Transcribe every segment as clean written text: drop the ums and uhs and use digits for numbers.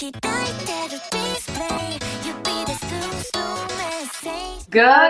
Good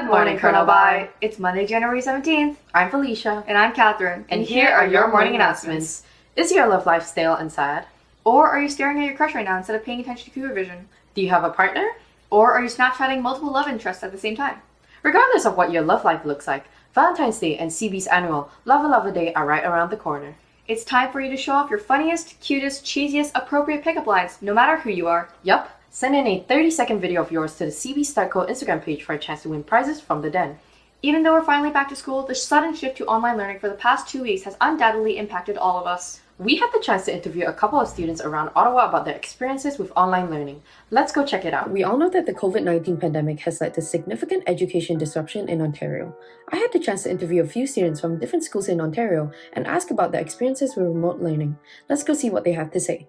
morning, Colonel Bai. It's Monday, January 17th. I'm Felicia. And I'm Catherine. And here are your morning announcements. Is your love life stale and sad? Or are you staring at your crush right now instead of paying attention to Cougar Vision? Do you have a partner? Or are you Snapchatting multiple love interests at the same time? Regardless of what your love life looks like, Valentine's Day and CB's annual Love a Lover Day are right around the corner. It's time for you to show off your funniest, cutest, cheesiest, appropriate pickup lines, no matter who you are. Yup. Send in a 30-second video of yours to the CB Start Code Instagram page for a chance to win prizes from the den. Even though we're finally back to school, the sudden shift to online learning for the past 2 weeks has undoubtedly impacted all of us. We had the chance to interview a couple of students around Ottawa about their experiences with online learning. Let's go check it out. We all know that the COVID-19 pandemic has led to significant education disruption in Ontario. I had the chance to interview a few students from different schools in Ontario and ask about their experiences with remote learning. Let's go see what they have to say.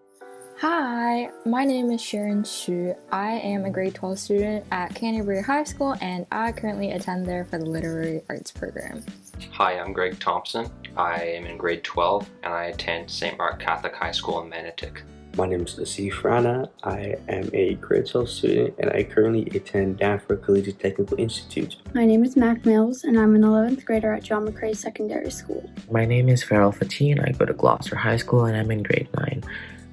Hi, my name is Sharon Xu. I am a grade 12 student at Canterbury High School and I currently attend there for the Literary Arts program. Hi, I'm Greg Thompson. I am in grade 12 and I attend St. Mark Catholic High School in Manotick. My name is Asif Rana. I am a grade 12 student and I currently attend Danforth Collegiate Technical Institute. My name is Mac Mills and I'm an 11th grader at John McCrae Secondary School. My name is Farrell Fatih. I go to Gloucester High School and I'm in grade 9.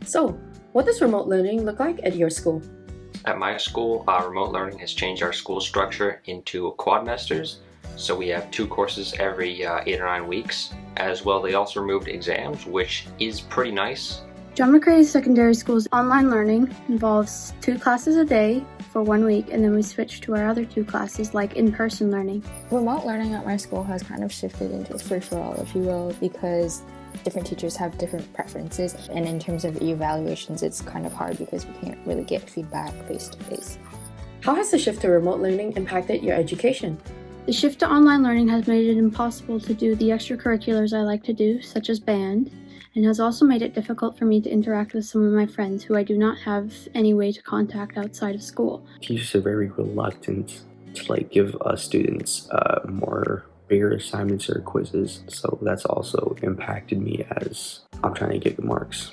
So, what does remote learning look like at your school? At my school, remote learning has changed our school structure into quadmesters. So we have 2 courses every 8 or 9 weeks. As well, they also removed exams, which is pretty nice. John McCrae Secondary School's online learning involves 2 classes a day for 1 week, and then we switch to our other 2 classes like in-person learning. Remote learning at my school has kind of shifted into a free-for-all, if you will, because different teachers have different preferences, and in terms of evaluations it's kind of hard because we can't really get feedback face to face. How has the shift to remote learning impacted your education? The shift to online learning has made it impossible to do the extracurriculars I like to do, such as band, and has also made it difficult for me to interact with some of my friends who I do not have any way to contact outside of school. Teachers are very reluctant to give us students more bigger assignments or quizzes, so that's also impacted me as I'm trying to get good marks.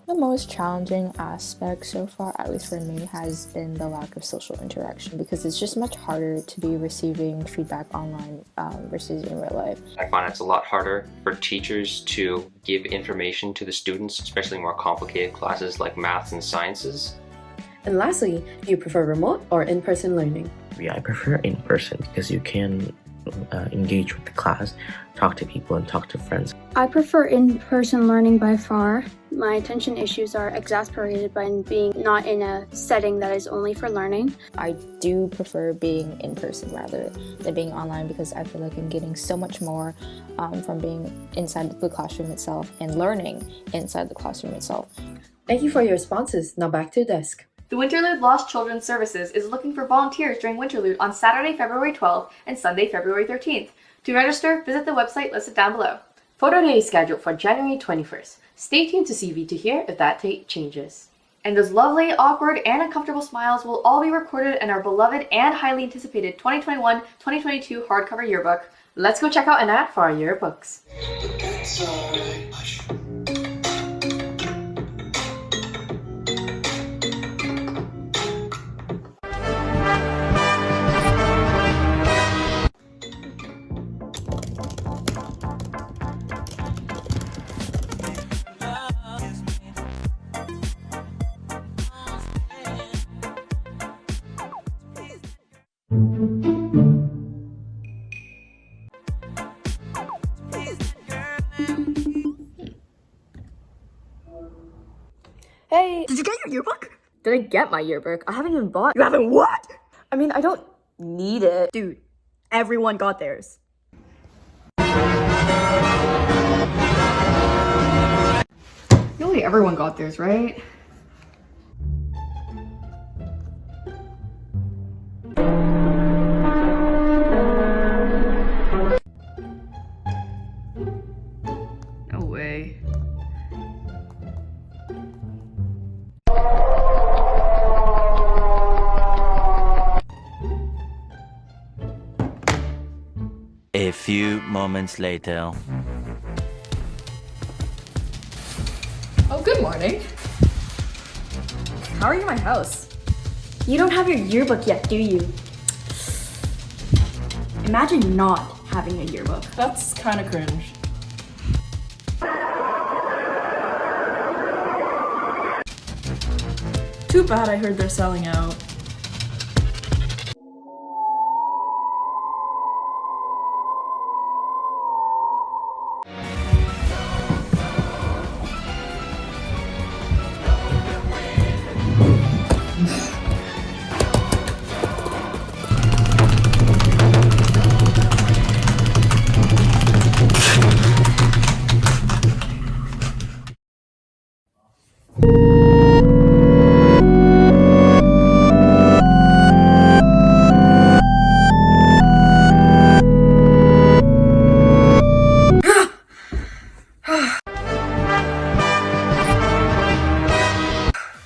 The most challenging aspect so far, at least for me, has been the lack of social interaction because it's just much harder to be receiving feedback online versus in real life. I find it's a lot harder for teachers to give information to the students, especially more complicated classes like maths and sciences. And lastly, do you prefer remote or in-person learning? Yeah, I prefer in person because you can engage with the class, talk to people, and talk to friends. I prefer in-person learning by far. My attention issues are exacerbated by being not in a setting that is only for learning. I do prefer being in person rather than being online because I feel like I'm getting so much more from being inside the classroom itself and learning inside the classroom itself. Thank you for your responses. Now back to the desk. The Winterlude Lost Children's Services is looking for volunteers during Winterlude on Saturday, February 12th and Sunday, February 13th. To register, visit the website listed down below. Photo day is scheduled for January 21st. Stay tuned to CV to hear if that date changes. And those lovely, awkward, and uncomfortable smiles will all be recorded in our beloved and highly anticipated 2021-2022 hardcover yearbook. Let's go check out an ad for our yearbooks. Hey! Did you get your yearbook? Did I get my yearbook? I haven't even bought. You haven't what? I mean, I don't need it. Dude, everyone got theirs. Really, everyone got theirs, right? No way. A few moments later. Oh, good morning. How are you in my house? You don't have your yearbook yet, do you? Imagine not having a yearbook. That's kind of cringe. Too bad I heard they're selling out.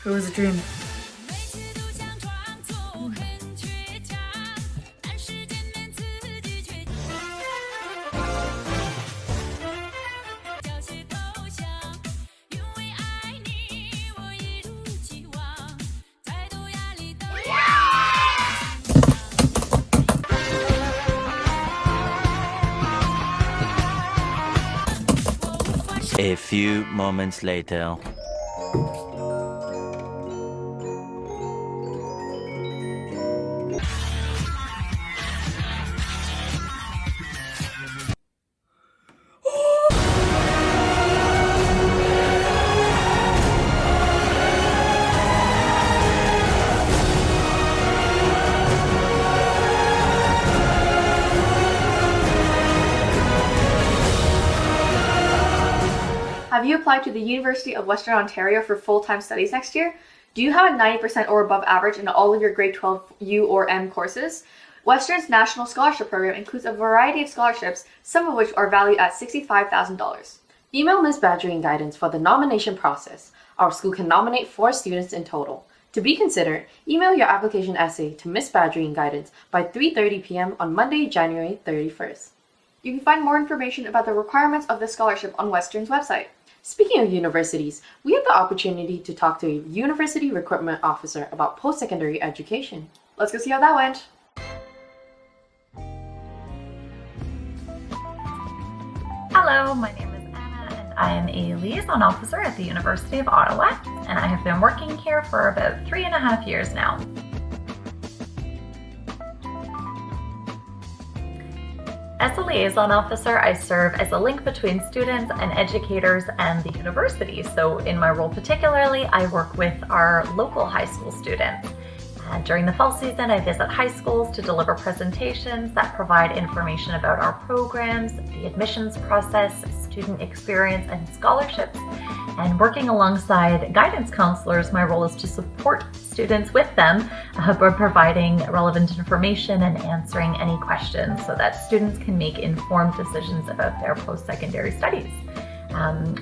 It was a dream. A few moments later. Have you applied to the University of Western Ontario for full-time studies next year? Do you have a 90% or above average in all of your grade 12 U or M courses? Western's National Scholarship Program includes a variety of scholarships, some of which are valued at $65,000. Email Ms. Badgering guidance for the nomination process. Our school can nominate 4 students in total. To be considered, email your application essay to Ms. Badgering guidance by 3:30 p.m. on Monday, January 31st. You can find more information about the requirements of the scholarship on Western's website. Speaking of universities, we had the opportunity to talk to a university recruitment officer about post-secondary education. Let's go see how that went. Hello, my name is Anna and I am a liaison officer at the University of Ottawa, and I have been working here for about 3.5 years now. As a liaison officer, I serve as a link between students and educators and the university. So in my role particularly, I work with our local high school students. During the fall season, I visit high schools to deliver presentations that provide information about our programs, the admissions process, student experience, and scholarships. And working alongside guidance counselors, my role is to support students with them by providing relevant information and answering any questions so that students can make informed decisions about their post-secondary studies.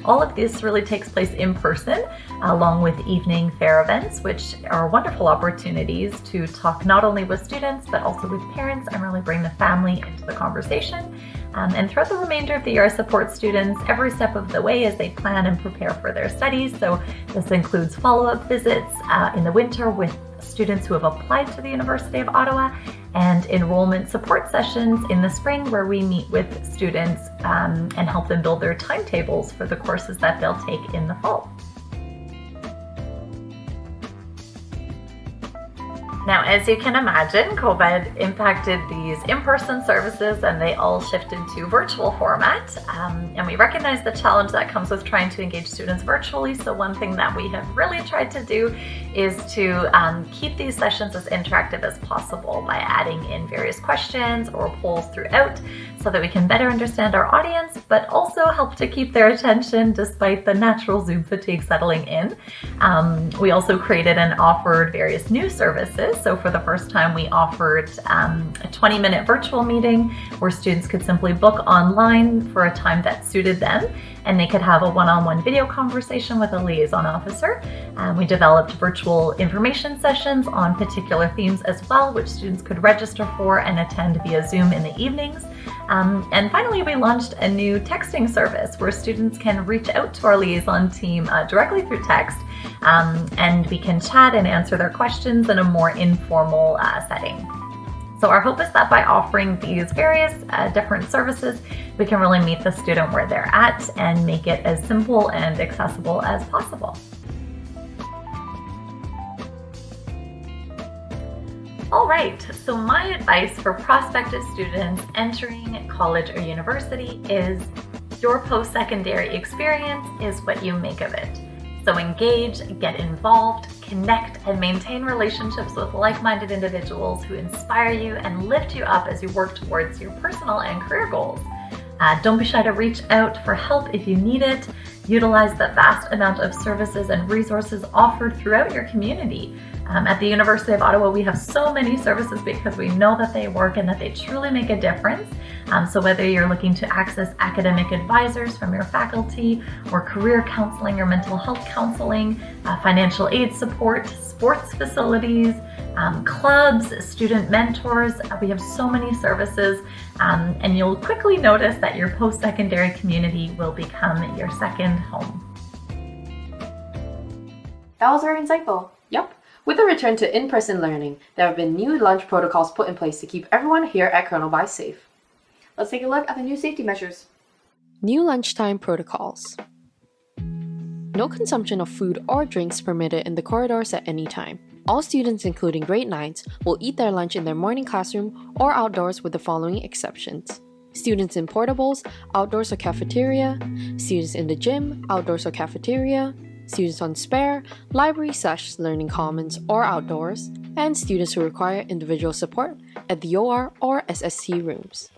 All of this really takes place in person, along with evening fair events, which are wonderful opportunities to talk not only with students, but also with parents and really bring the family into the conversation. And throughout the remainder of the year, I support students every step of the way as they plan and prepare for their studies. So this includes follow-up visits in the winter with students who have applied to the University of Ottawa, and enrollment support sessions in the spring where we meet with students and help them build their timetables for the courses that they'll take in the fall. Now, as you can imagine, COVID impacted these in-person services and they all shifted to virtual format. And we recognize the challenge that comes with trying to engage students virtually. So one thing that we have really tried to do is to keep these sessions as interactive as possible by adding in various questions or polls throughout so that we can better understand our audience, but also help to keep their attention despite the natural Zoom fatigue settling in. We also created and offered various new services. So for the first time, we offered a 20-minute virtual meeting where students could simply book online for a time that suited them, and they could have a one-on-one video conversation with a liaison officer. We developed virtual information sessions on particular themes as well, which students could register for and attend via Zoom in the evenings. And finally, we launched a new texting service where students can reach out to our liaison team directly through text, and we can chat and answer their questions in a more informal setting. So our hope is that by offering these various different services, we can really meet the student where they're at and make it as simple and accessible as possible. All right, so my advice for prospective students entering college or university is your post-secondary experience is what you make of it. So engage, get involved, connect, and maintain relationships with like-minded individuals who inspire you and lift you up as you work towards your personal and career goals. Don't be shy to reach out for help if you need it. Utilize the vast amount of services and resources offered throughout your community. At the University of Ottawa, we have so many services because we know that they work and that they truly make a difference. So whether you're looking to access academic advisors from your faculty, or career counseling or mental health counseling, financial aid support, sports facilities, clubs, student mentors, we have so many services, and you'll quickly notice that your post-secondary community will become your second home. That was very insightful. Yep. With a return to in-person learning, there have been new lunch protocols put in place to keep everyone here at Colonel By safe. Let's take a look at the new safety measures. New lunchtime protocols. No consumption of food or drinks permitted in the corridors at any time. All students, including grade 9s, will eat their lunch in their morning classroom or outdoors with the following exceptions. Students in portables, outdoors or cafeteria. Students in the gym, outdoors or cafeteria. Students on spare, library/learning commons or outdoors. And students who require individual support at the OR or SST rooms.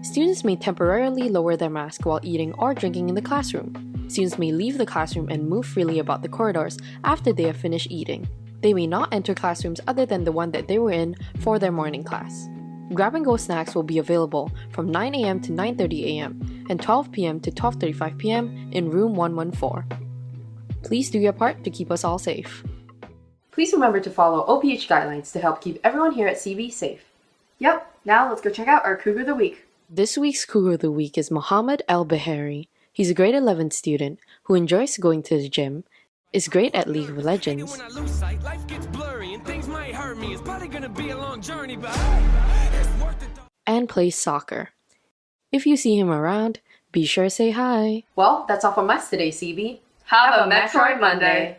Students may temporarily lower their mask while eating or drinking in the classroom. Students may leave the classroom and move freely about the corridors after they have finished eating. They may not enter classrooms other than the one that they were in for their morning class. Grab-and-go snacks will be available from 9 a.m. to 9:30 a.m. and 12 p.m. to 12:35 p.m. in room 114. Please do your part to keep us all safe. Please remember to follow OPH guidelines to help keep everyone here at CB safe. Yep, now let's go check out our Cougar of the Week. This week's Cougar of the Week is Mohammed El-Bahari. He's a grade 11 student who enjoys going to the gym, is great at League of Legends, and plays soccer. If you see him around, be sure to say hi. Well, that's all from us today, CB. Have a Metroid Monday!